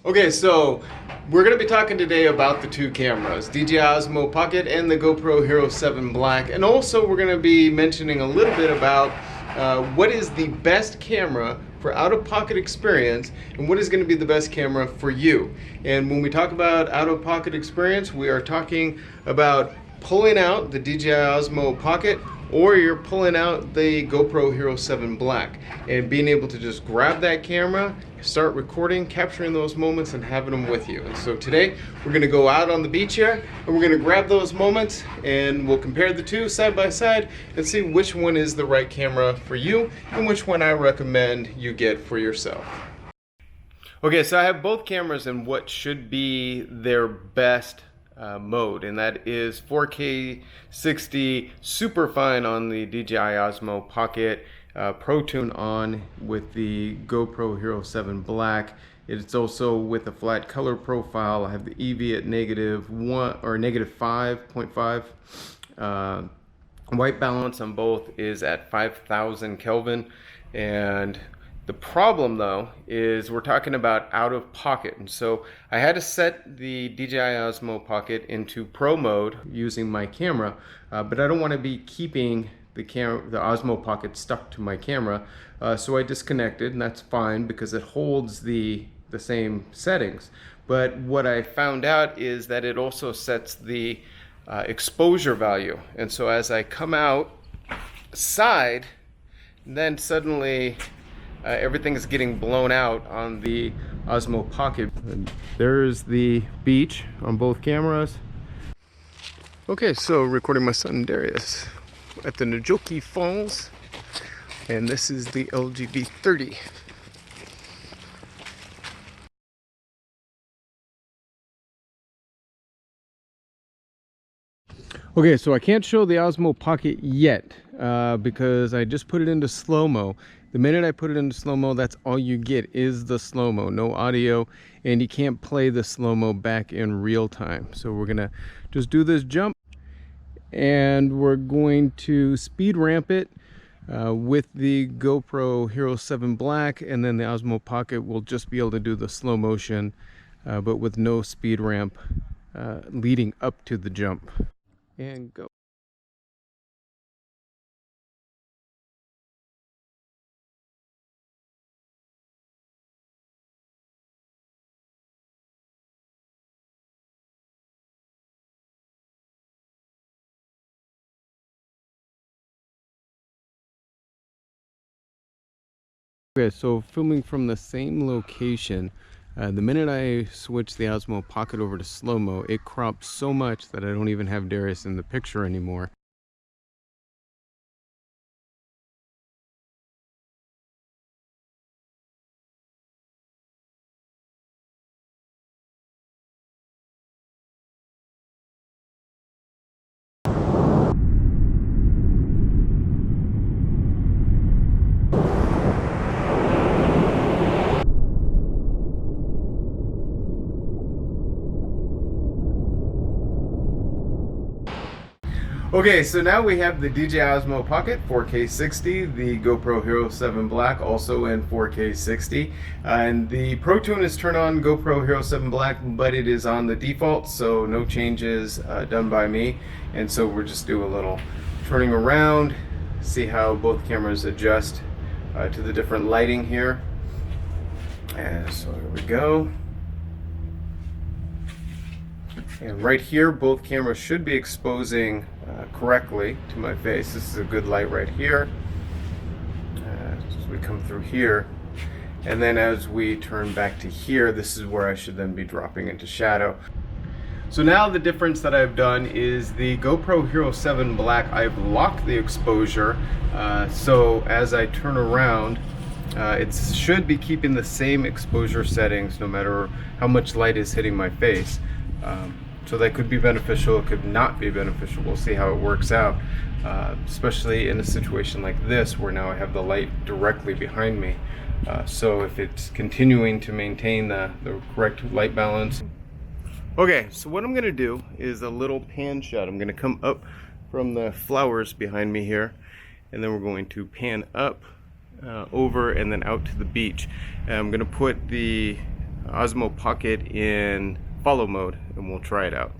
Okay, so we're going to be talking today about the two cameras, DJI Osmo Pocket and the GoPro HERO7 Black, and also we're going to be mentioning a little bit about what is the best camera for out-of-pocket experience and what is going to be the best camera for you. And when we talk about out-of-pocket experience, we are talking about pulling out the DJI Osmo Pocket, or you're pulling out the GoPro HERO7 Black and being able to just grab that camera, start recording, capturing those moments and having them with you. And so today we're going to go out on the beach here and we're going to grab those moments and we'll compare the two side by side and see which one is the right camera for you and which one I recommend you get for yourself. Okay, so I have both cameras in what should be their best mode, and that is 4K 60 super fine on the DJI Osmo Pocket, Pro Tune on with the GoPro HERO7 Black. It's also with a flat color profile. I have the EV at -1 or -5.5. White balance on both is at 5,000 Kelvin, and the problem though is we're talking about out of pocket, and so I had to set the DJI Osmo Pocket into Pro mode using my camera, but I don't want to be keeping the Osmo Pocket stuck to my camera, so I disconnected, and that's fine because it holds the same settings. But what I found out is that it also sets the exposure value, and so as I come out side, then suddenly everything is getting blown out on the Osmo Pocket. And there's the beach on both cameras. Okay, so recording my son Darius at the Najoki Falls, and this is the LGV 30. Okay, so I can't show the Osmo Pocket yet because I just put it into slow-mo. The minute I put it into slow-mo, that's all you get is the slow-mo, no audio, and you can't play the slow-mo back in real time. So we're gonna just do this jump, and we're going to speed ramp it with the GoPro HERO7 Black, and then the Osmo Pocket will just be able to do the slow motion, but with no speed ramp leading up to the jump. And go. Okay, so filming from the same location, the minute I switch the Osmo Pocket over to slow-mo, it crops so much that I don't even have Darius in the picture anymore. Okay, so now we have the DJI Osmo Pocket 4K 60, the GoPro HERO7 Black also in 4K 60, and the Pro Tune is turned on GoPro HERO7 Black, but it is on the default, so no changes done by me. And so we're just doing a little turning around, see how both cameras adjust to the different lighting here. And so here we go. And right here, both cameras should be exposing correctly to my face. This is a good light right here. As we come through here, and then as we turn back to here, this is where I should then be dropping into shadow. So now the difference that I've done is the GoPro HERO7 Black, I've locked the exposure, so as I turn around, it should be keeping the same exposure settings no matter how much light is hitting my face. So that could be beneficial, it could not be beneficial. We'll see how it works out, especially in a situation like this where now I have the light directly behind me. So if it's continuing to maintain the correct light balance. Okay, so what I'm going to do is a little pan shot. I'm going to come up from the flowers behind me here, and then we're going to pan up over and then out to the beach. And I'm going to put the Osmo Pocket in follow mode, and we'll try it out.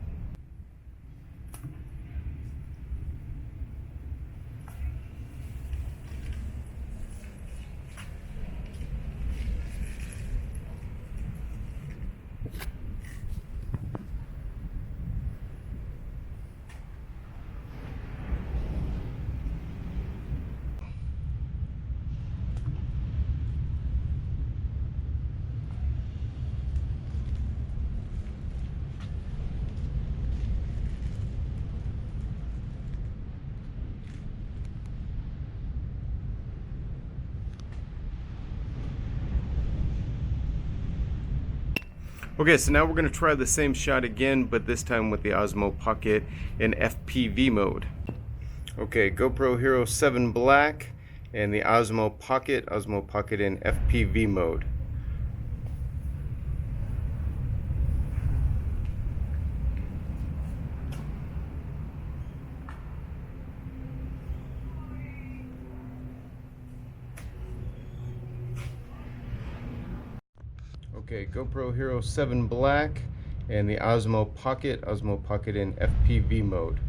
Okay, so now we're going to try the same shot again, but this time with the Osmo Pocket in FPV mode. Okay, GoPro HERO7 Black and the Osmo Pocket in FPV mode. Okay, GoPro HERO7 Black and the Osmo Pocket in FPV mode.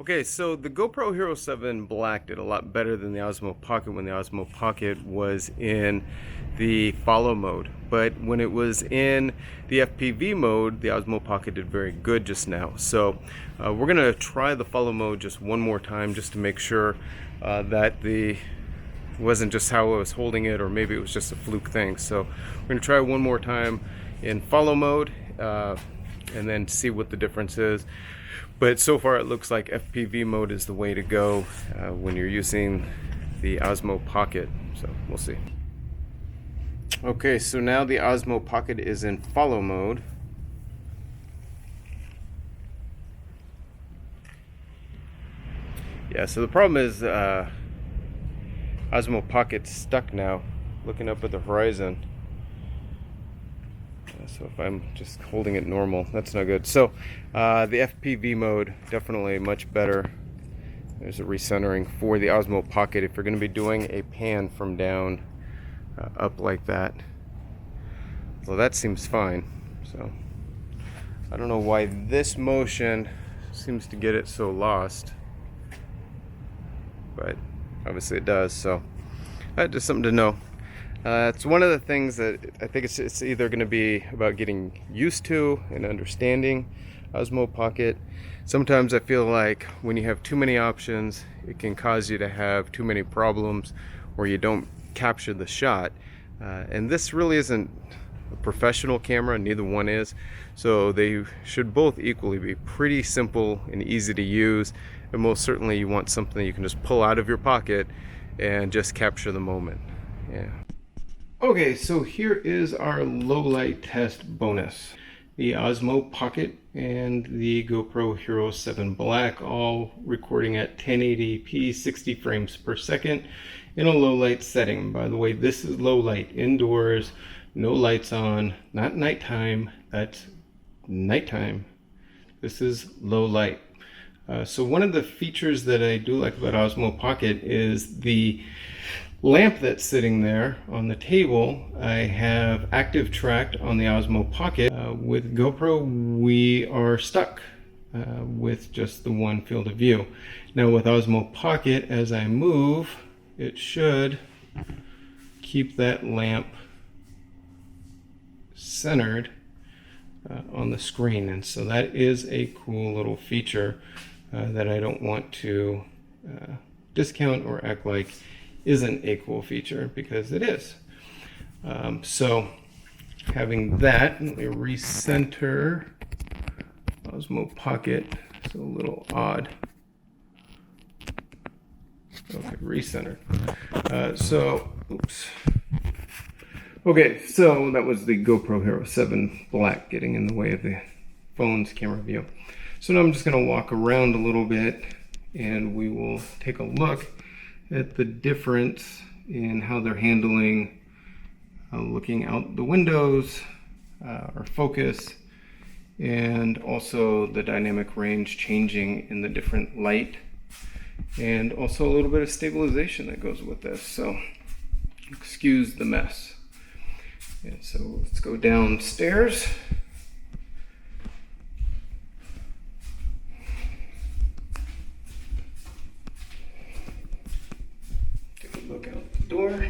Okay, so the GoPro HERO7 Black did a lot better than the Osmo Pocket when the Osmo Pocket was in the follow mode. But when it was in the FPV mode, the Osmo Pocket did very good just now. So we're gonna try the follow mode just one more time just to make sure that it wasn't just how I was holding it, or maybe it was just a fluke thing. So we're gonna try one more time in follow mode and then see what the difference is. But so far it looks like FPV mode is the way to go when you're using the Osmo Pocket. So we'll see. Okay, so now the Osmo Pocket is in follow mode. Yeah, so the problem is Osmo Pocket's stuck now, looking up at the horizon. So if I'm just holding it normal, that's not good. So the FPV mode, definitely much better. There's a recentering for the Osmo Pocket if you're going to be doing a pan from down up like that. Well, that seems fine. So I don't know why this motion seems to get it so lost, but obviously it does. So that's just something to know. It's one of the things that I think it's either going to be about getting used to and understanding Osmo Pocket. Sometimes I feel like when you have too many options, it can cause you to have too many problems or you don't capture the shot. And this really isn't a professional camera, neither one is. So they should both equally be pretty simple and easy to use. And most certainly you want something you can just pull out of your pocket and just capture the moment. Yeah. Okay, so here is our low light test bonus. The Osmo Pocket and the GoPro HERO7 Black all recording at 1080p 60 frames per second in a low light setting. By the way, this is low light, indoors, no lights on, not nighttime, that's nighttime. This is low light. So one of the features that I do like about Osmo Pocket is the lamp that's sitting there on the table. I have active tracked on the Osmo Pocket. With GoPro, we are stuck with just the one field of view. Now with Osmo Pocket, as I move, it should keep that lamp centered on the screen. And so that is a cool little feature that I don't want to discount or act like isn't a cool feature, because it is. So having that, let me recenter Osmo Pocket. It's a little odd. Okay, recentered. Oops. Okay, so that was the GoPro HERO7 Black getting in the way of the phone's camera view. So now I'm just going to walk around a little bit and we will take a look at the difference in how they're handling looking out the windows or focus, and also the dynamic range changing in the different light, and also a little bit of stabilization that goes with this. So excuse the mess. And so let's go downstairs. Take a look out the door.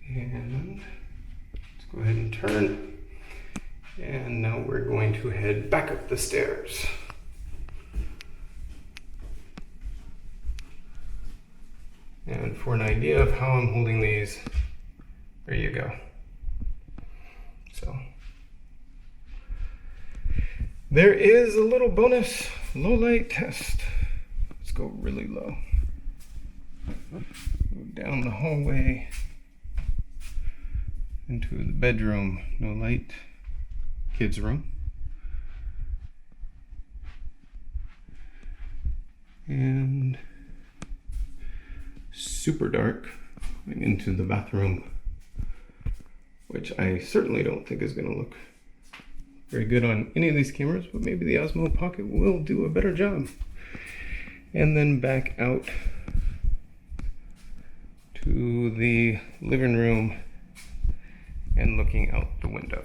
And let's go ahead and turn. And now we're going to head back up the stairs. And for an idea of how I'm holding these, there you go. So there is a little bonus low light test. Let's go really low. Go down the hallway into the bedroom. No light. Kids' room. And super dark going into the bathroom, which I certainly don't think is going to look very good on any of these cameras, but maybe the Osmo Pocket will do a better job. And then back out to the living room and looking out the window.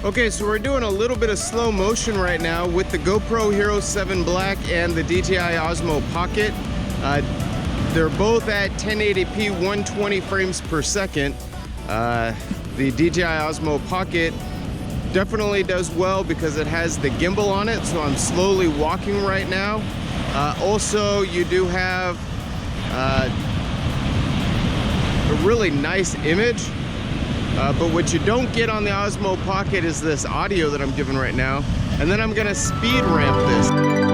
Okay, so we're doing a little bit of slow motion right now with the GoPro HERO7 Black and the DJI Osmo Pocket. They're both at 1080p 120 frames per second. The DJI Osmo Pocket definitely does well because it has the gimbal on it, so I'm slowly walking right now. Also, you do have a really nice image. But what you don't get on the Osmo Pocket is this audio that I'm giving right now. And then I'm gonna speed ramp this.